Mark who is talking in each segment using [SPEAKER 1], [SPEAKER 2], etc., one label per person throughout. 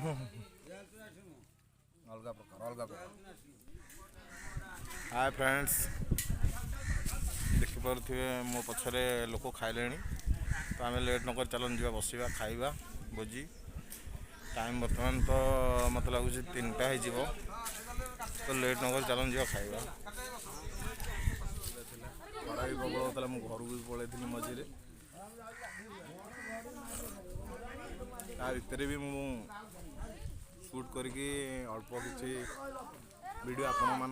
[SPEAKER 1] अलग प्रकार अलग प्रकार। हाय फ्रेंड्स, देखिपे मो पछरे लोक खाइले तो आम लेट नक चलन जा बसवा खाइबा भोजी। टाइम बर्तमान तो मत लगुच 3टा हो तो लेट नक चलन जा खाइबा। खरा भी प्रबल होता मुझे घर भी पलैली मझे भितर भी मु शूट करके अल्प किसी वीडियो आपण मान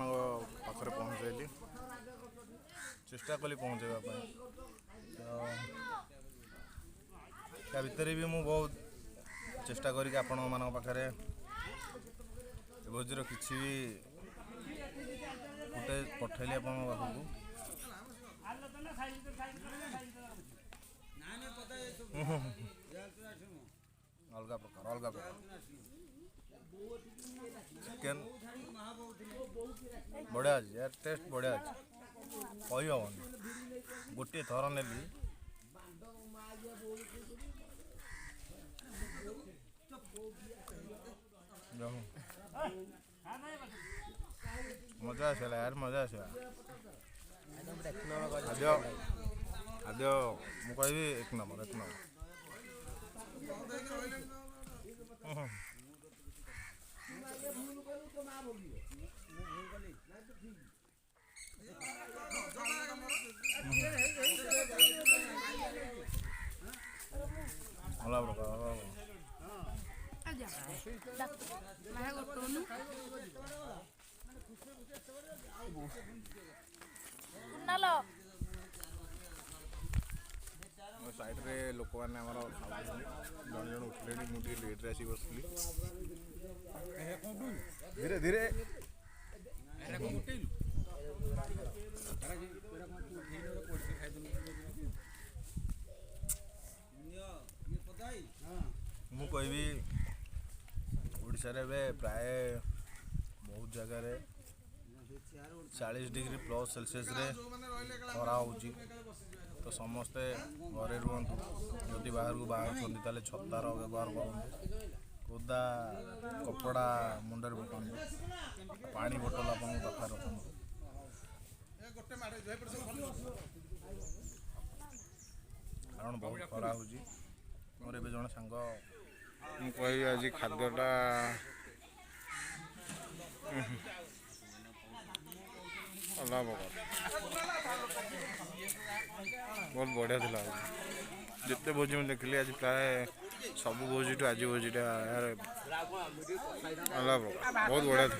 [SPEAKER 1] पाखे पहुँचेली चेष्टा कली पहुँचेवाई। तो भितर भी मु बहुत चेष्टा करके आपण मान पाखे भोजर किसी भी फुटेज पठेली आप पाखक अलग प्रकार अलग प्रकार। चिकेन बढ़िया अच्छे यार, टेस्ट बढ़िया अच्छे कही हेन गोटे थर नेली मजा आसला यार, मजा आसला खाद्य खाद्य मुझे एक नंबर एक नंबर। अलग प्रकार साइड रे लोक मैंने जन जन उठले मुझे लेट आसी बसली धीरे धीरे मु कहबी ओडिशा रे प्राय बहुत जगह 40 डिग्री प्लस सेल्सियस रे खरा होची तो समस्ते घरे रुहतु। जदि बाहर को बाहर ताले छतार व्यवहार करूँ, ओदा कपड़ा मुंडर पकाऊँ, पानी बोतल आप पाखे रखूँ। कारण बहुत खरा हो मोर ए जन सांग मुझे आज खाद्यटा अलग प्रकार बहुत बढ़िया था। जिते भोजी मुझे देखिली आज प्राय सब भोजी आज भोजीटा यार अलग प्रकार बहुत बढ़िया था।